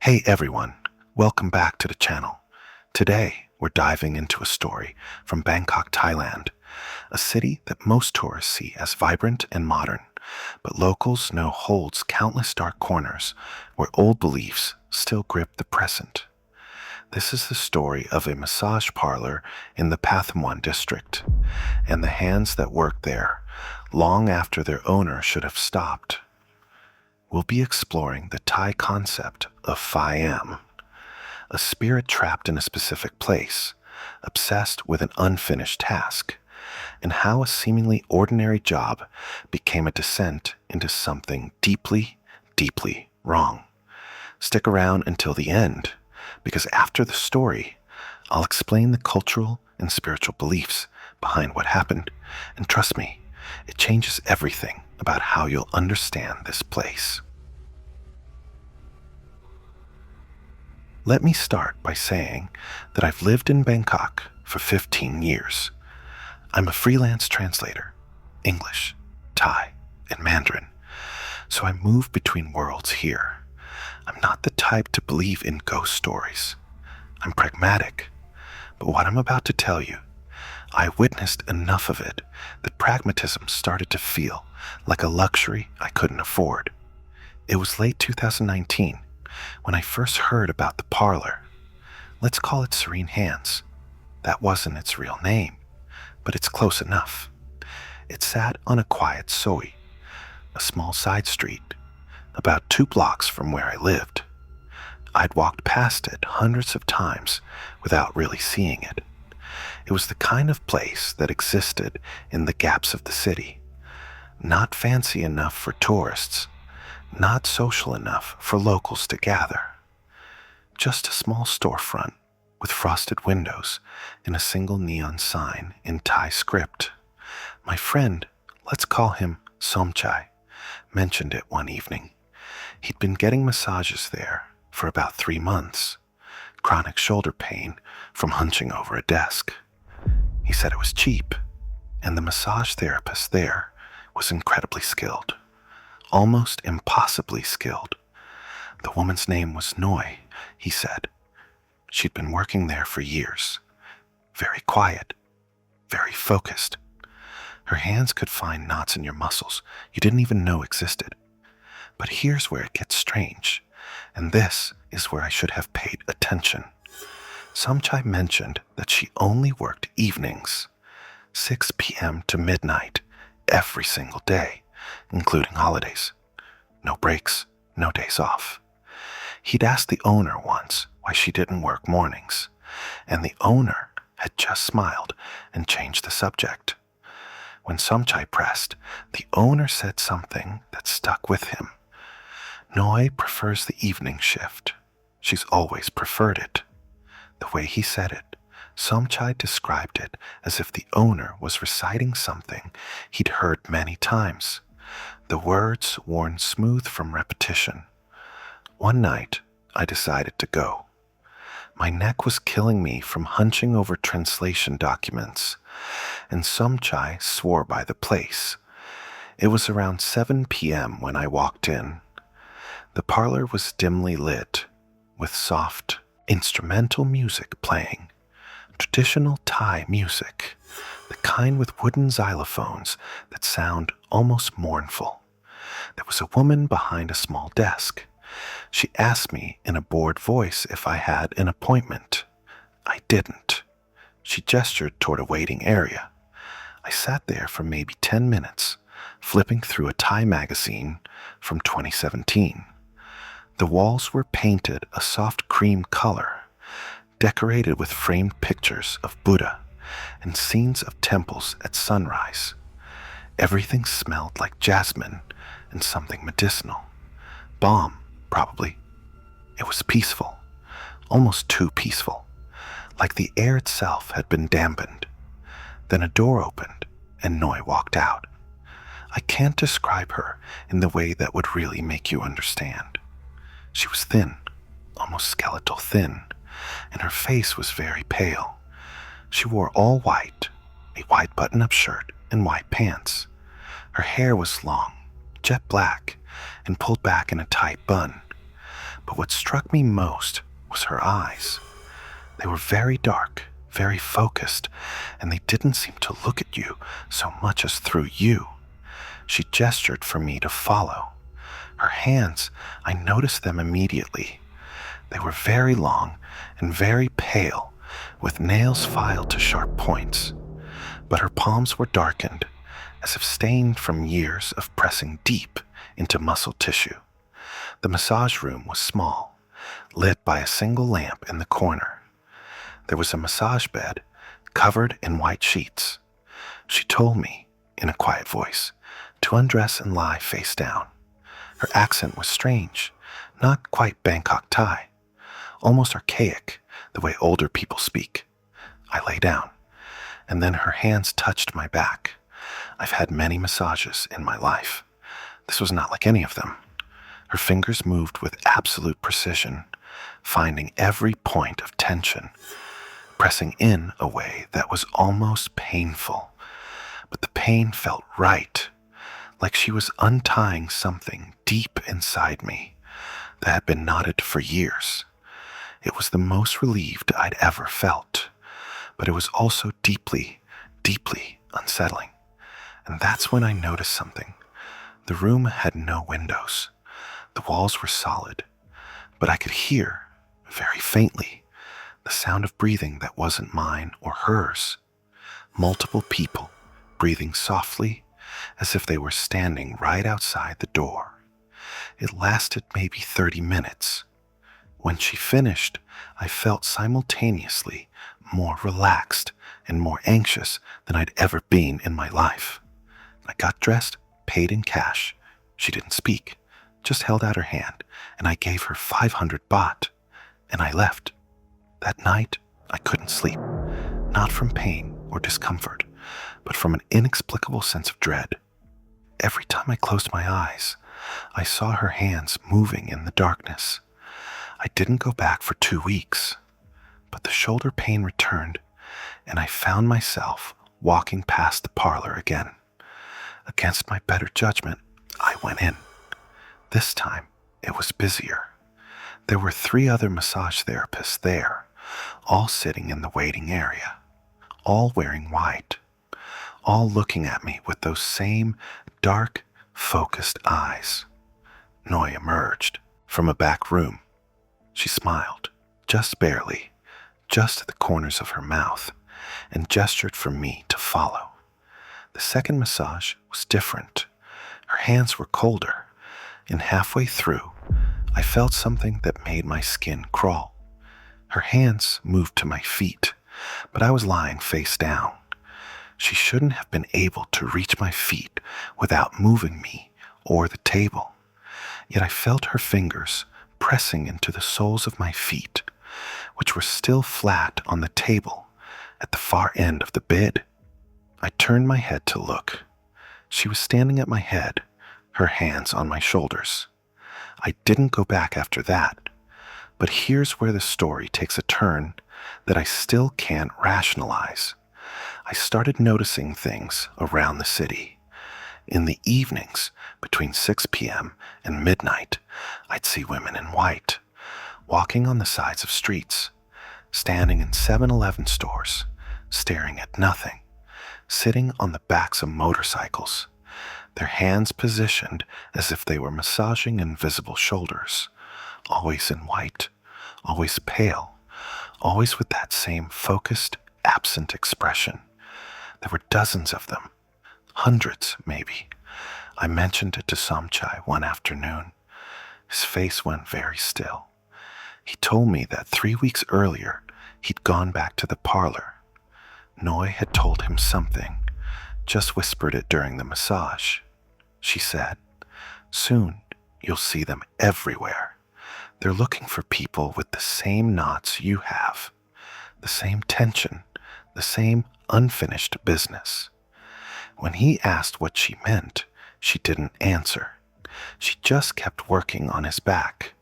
Hey everyone, welcome back to the channel. Today, we're diving into a story from Bangkok, Thailand, a city that most tourists see as vibrant and modern, but locals know holds countless dark corners where old beliefs still grip the present. This is the story of a massage parlor in the Pathumwan district, and the hands that worked there long after their owner should have stopped. We'll be exploring the Thai concept of Phi Am, a spirit trapped in a specific place, obsessed with an unfinished task, and how a seemingly ordinary job became a descent into something deeply, deeply wrong. Stick around until the end, because after the story, I'll explain the cultural and spiritual beliefs behind what happened, and trust me, it changes everything about how you'll understand this place. Let me start by saying that I've lived in Bangkok for 15 years. I'm a freelance translator, English, Thai, and Mandarin, so I move between worlds here. I'm not the type to believe in ghost stories. I'm pragmatic, but what I'm about to tell you, I witnessed enough of it that pragmatism started to feel like a luxury I couldn't afford. It was late 2019 when I first heard about the parlor. Let's call it Serene Hands. That wasn't its real name, but it's close enough. It sat on a quiet soi, a small side street, about 2 blocks from where I lived. I'd walked past it hundreds of times without really seeing it. It was the kind of place that existed in the gaps of the city, not fancy enough for tourists, not social enough for locals to gather. Just a small storefront with frosted windows and a single neon sign in Thai script. My friend, let's call him Somchai, mentioned it one evening. He'd been getting massages there for about 3 months, chronic shoulder pain from hunching over a desk. He said it was cheap, and the massage therapist there was incredibly skilled. Almost impossibly skilled. The woman's name was Noi, he said. She'd been working there for years. Very quiet, very focused. Her hands could find knots in your muscles you didn't even know existed. But here's where it gets strange, and this is where I should have paid attention. Somchai mentioned that she only worked evenings, 6 p.m. to midnight, every single day, including holidays. No breaks, no days off. He'd asked the owner once why she didn't work mornings, and the owner had just smiled and changed the subject. When Somchai pressed, the owner said something that stuck with him. Noi prefers the evening shift. She's always preferred it. The way he said it, Somchai described it as if the owner was reciting something he'd heard many times. The words worn smooth from repetition. One night, I decided to go. My neck was killing me from hunching over translation documents, and Somchai swore by the place. It was around 7 p.m. when I walked in. The parlor was dimly lit, with soft, instrumental music playing. Traditional Thai music, the kind with wooden xylophones that sound almost mournful. There was a woman behind a small desk. She asked me in a bored voice if I had an appointment. I didn't. She gestured toward a waiting area. I sat there for maybe 10 minutes, flipping through a Thai magazine from 2017. The walls were painted a soft cream color, decorated with framed pictures of Buddha and scenes of temples at sunrise. Everything smelled like jasmine and something medicinal. Balm, probably. It was peaceful, almost too peaceful, like the air itself had been dampened. Then a door opened and Noi walked out. I can't describe her in the way that would really make you understand. She was thin, almost skeletal thin, and her face was very pale. She wore all white, a white button-up shirt and white pants. Her hair was long, jet black, and pulled back in a tight bun. But what struck me most was her eyes. They were very dark, very focused, and they didn't seem to look at you so much as through you. She gestured for me to follow. Her hands, I noticed them immediately. They were very long and very pale, with nails filed to sharp points. But her palms were darkened, as if stained from years of pressing deep into muscle tissue. The massage room was small, lit by a single lamp in the corner. There was a massage bed covered in white sheets. She told me, in a quiet voice, to undress and lie face down. Her accent was strange, not quite Bangkok Thai, almost archaic, the way older people speak. I lay down, and then her hands touched my back. I've had many massages in my life. This was not like any of them. Her fingers moved with absolute precision, finding every point of tension, pressing in a way that was almost painful. But the pain felt right, like she was untying something deep inside me that had been knotted for years. It was the most relieved I'd ever felt, but it was also deeply, deeply unsettling. And that's when I noticed something. The room had no windows. The walls were solid, but I could hear, very faintly, the sound of breathing that wasn't mine or hers. Multiple people breathing softly as if they were standing right outside the door. It lasted maybe 30 minutes. When she finished, I felt simultaneously more relaxed and more anxious than I'd ever been in my life. I got dressed, paid in cash. She didn't speak, just held out her hand, and I gave her 500 baht, and I left. That night, I couldn't sleep, not from pain or discomfort, but from an inexplicable sense of dread. Every time I closed my eyes, I saw her hands moving in the darkness. I didn't go back for 2 weeks, but the shoulder pain returned, and I found myself walking past the parlor again. Against my better judgment, I went in. This time, it was busier. There were 3 other massage therapists there, all sitting in the waiting area, all wearing white, all looking at me with those same dark, focused eyes. Noi emerged from a back room. She smiled, just barely, just at the corners of her mouth, and gestured for me to follow. The second massage was different. Her hands were colder, and halfway through, I felt something that made my skin crawl. Her hands moved to my feet, but I was lying face down. She shouldn't have been able to reach my feet without moving me or the table. Yet I felt her fingers pressing into the soles of my feet, which were still flat on the table at the far end of the bed. I turned my head to look. She was standing at my head, her hands on my shoulders. I didn't go back after that, but here's where the story takes a turn that I still can't rationalize. I started noticing things around the city. In the evenings, between 6 p.m. and midnight, I'd see women in white, walking on the sides of streets, standing in 7-Eleven stores, staring at nothing, sitting on the backs of motorcycles, their hands positioned as if they were massaging invisible shoulders, always in white, always pale, always with that same focused, absent expression. There were dozens of them, hundreds maybe. I mentioned it to Somchai one afternoon. His face went very still. He told me that 3 weeks earlier, he'd gone back to the parlor. Noi had told him something, just whispered it during the massage. She said, "Soon, you'll see them everywhere. They're looking for people with the same knots you have, the same tension, the same unfinished business." When he asked what she meant, she didn't answer. She just kept working on his back,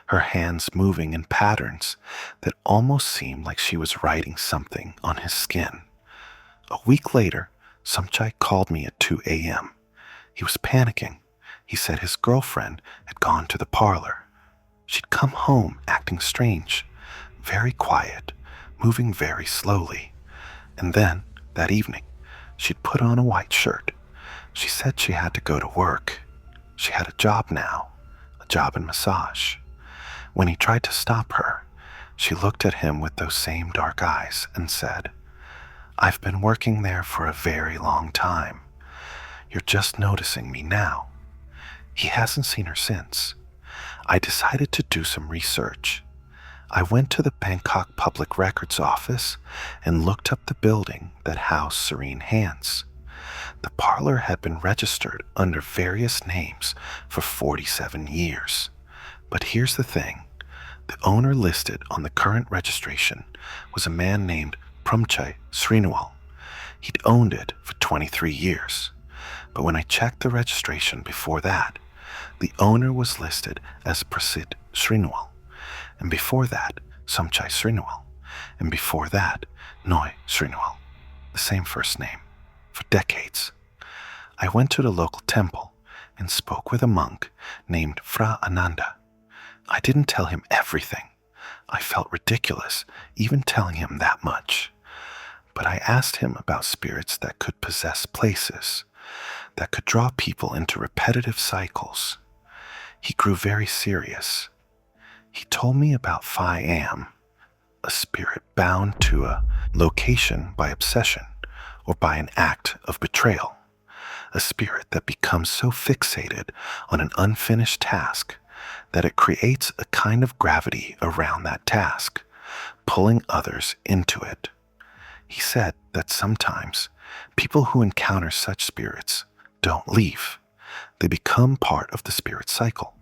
her hands moving in patterns that almost seemed like she was writing something on his skin. A week later, Somchai called me at 2 a.m. He was panicking. He said his girlfriend had gone to the parlor. She'd come home acting strange, very quiet, moving very slowly. And then, that evening, she'd put on a white shirt. She said she had to go to work. She had a job now, a job in massage. When he tried to stop her, she looked at him with those same dark eyes and said, "I've been working there for a very long time. You're just noticing me now." He hasn't seen her since. I decided to do some research. I went to the Bangkok Public Records Office and looked up the building that housed Serene Hands. The parlor had been registered under various names for 47 years. But here's the thing. The owner listed on the current registration was a man named Prumchai Srinival. He'd owned it for 23 years. But when I checked the registration before that, the owner was listed as Prasid Srinival. And before that, Somchai Srinival. And before that, Noi Srinival. The same first name. For decades. I went to the local temple and spoke with a monk named Fra Ananda. I didn't tell him everything. I felt ridiculous even telling him that much. But I asked him about spirits that could possess places, that could draw people into repetitive cycles. He grew very serious. He told me about Phi Am, a spirit bound to a location by obsession or by an act of betrayal, a spirit that becomes so fixated on an unfinished task that it creates a kind of gravity around that task, pulling others into it. He said that sometimes people who encounter such spirits don't leave. They become part of the spirit cycle,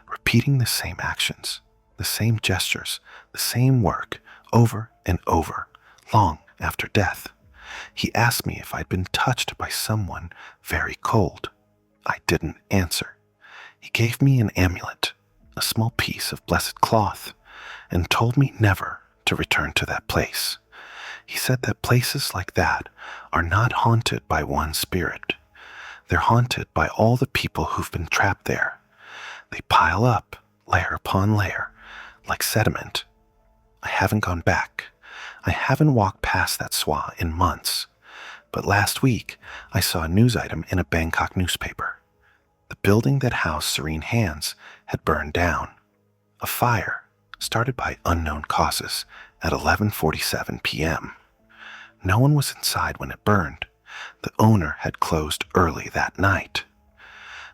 repeating the same actions, the same gestures, the same work over and over, long after death. He asked me if I'd been touched by someone very cold. I didn't answer. He gave me an amulet, a small piece of blessed cloth, and told me never to return to that place. He said that places like that are not haunted by one spirit. They're haunted by all the people who've been trapped there. They pile up, layer upon layer, like sediment. I haven't gone back. I haven't walked past that swa in months. But last week, I saw a news item in a Bangkok newspaper. The building that housed Serene Hands had burned down. A fire started by unknown causes at 11:47 p.m. No one was inside when it burned. The owner had closed early that night.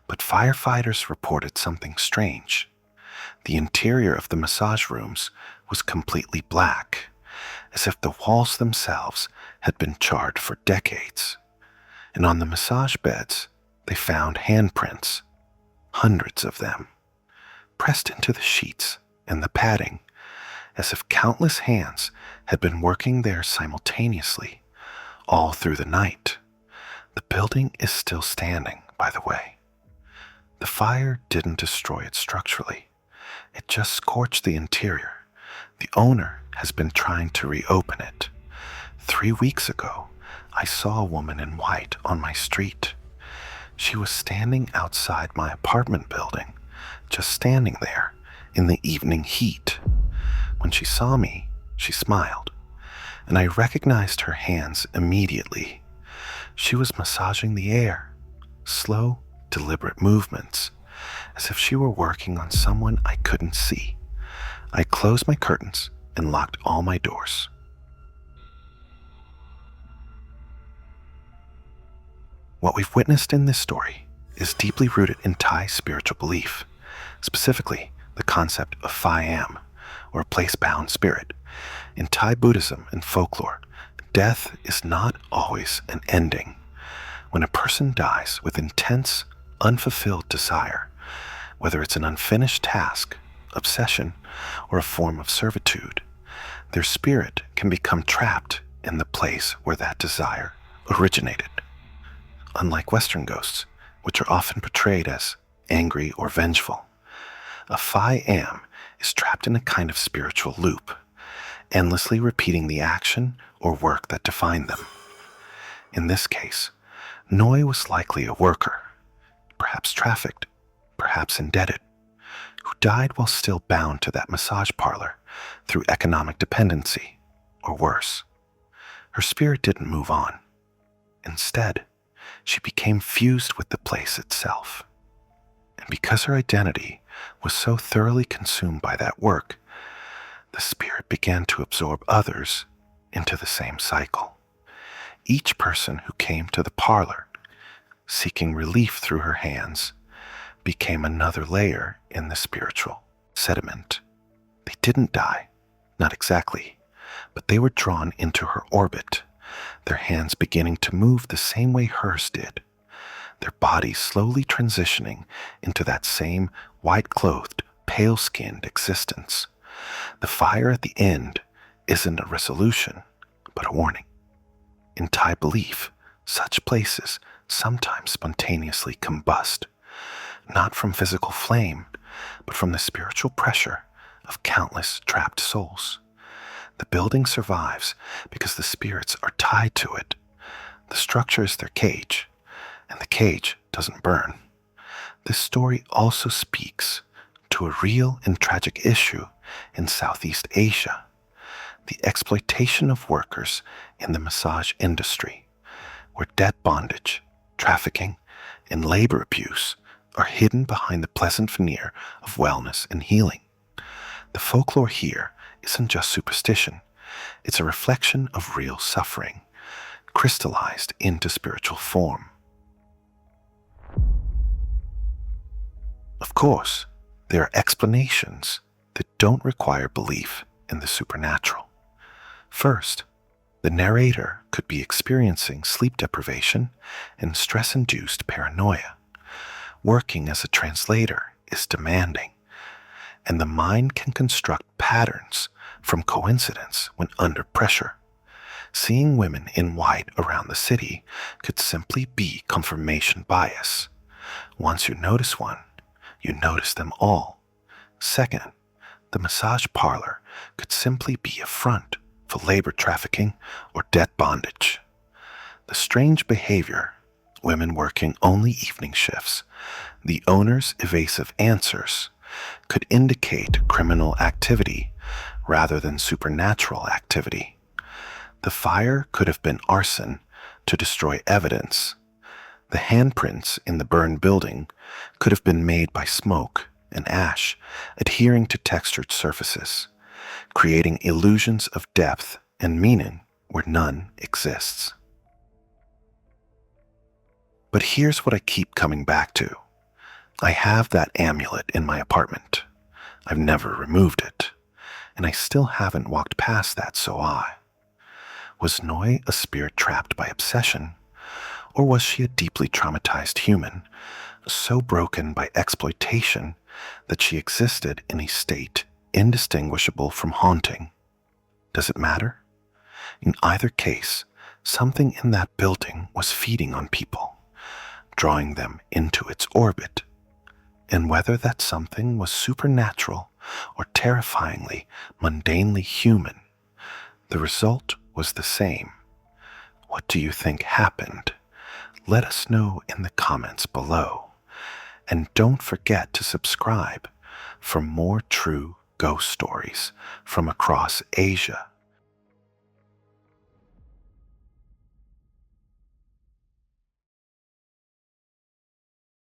But firefighters reported something strange. The interior of the massage rooms was completely black, as if the walls themselves had been charred for decades. And on the massage beds, they found handprints, hundreds of them, pressed into the sheets and the padding, as if countless hands had been working there simultaneously, all through the night. The building is still standing, by the way. The fire didn't destroy it structurally. It just scorched the interior. The owner has been trying to reopen it. 3 weeks ago, I saw a woman in white on my street. She was standing outside my apartment building, just standing there in the evening heat. When she saw me, she smiled, and I recognized her hands immediately. She was massaging the air, slow, deliberate movements, as if she were working on someone I couldn't see. I closed my curtains and locked all my doors. What we've witnessed in this story is deeply rooted in Thai spiritual belief, specifically the concept of Phi Am, or a place-bound spirit. In Thai Buddhism and folklore, death is not always an ending. When a person dies with intense, unfulfilled desire, whether it's an unfinished task, obsession, or a form of servitude, their spirit can become trapped in the place where that desire originated. Unlike Western ghosts, which are often portrayed as angry or vengeful, a Phi Am is trapped in a kind of spiritual loop, endlessly repeating the action or work that defined them. In this case, Noi was likely a worker, perhaps trafficked, perhaps indebted, who died while still bound to that massage parlor through economic dependency, or worse. Her spirit didn't move on. Instead, she became fused with the place itself. And because her identity was so thoroughly consumed by that work, the spirit began to absorb others into the same cycle. Each person who came to the parlor, seeking relief through her hands, became another layer in the spiritual sediment. They didn't die, not exactly, but they were drawn into her orbit, their hands beginning to move the same way hers did, their bodies slowly transitioning into that same white-clothed, pale-skinned existence. The fire at the end isn't a resolution, but a warning. In Thai belief, such places sometimes spontaneously combust, not from physical flame, but from the spiritual pressure of countless trapped souls. The building survives because the spirits are tied to it. The structure is their cage, and the cage doesn't burn. This story also speaks to a real and tragic issue in Southeast Asia, the exploitation of workers in the massage industry, where debt bondage, trafficking, and labor abuse are hidden behind the pleasant veneer of wellness and healing. The folklore here isn't just superstition, it's a reflection of real suffering, crystallized into spiritual form. Of course, there are explanations that don't require belief in the supernatural. First, the narrator could be experiencing sleep deprivation and stress-induced paranoia. Working as a translator is demanding, and the mind can construct patterns from coincidence when under pressure. Seeing women in white around the city could simply be confirmation bias. Once you notice one, you notice them all. Second, the massage parlor could simply be a front for labor trafficking or debt bondage. The strange behavior, women working only evening shifts, the owner's evasive answers, could indicate criminal activity rather than supernatural activity. The fire could have been arson to destroy evidence. The handprints in the burned building could have been made by smoke and ash adhering to textured surfaces, creating illusions of depth and meaning where none exists. But here's what I keep coming back to. I have that amulet in my apartment. I've never removed it, and I still haven't walked past that soai. Was Noi a spirit trapped by obsession, or was she a deeply traumatized human, so broken by exploitation that she existed in a state indistinguishable from haunting? Does it matter? In either case, something in that building was feeding on people, drawing them into its orbit. And whether that something was supernatural or terrifyingly, mundanely human, the result was the same. What do you think happened? Let us know in the comments below. And don't forget to subscribe for more true ghost stories from across Asia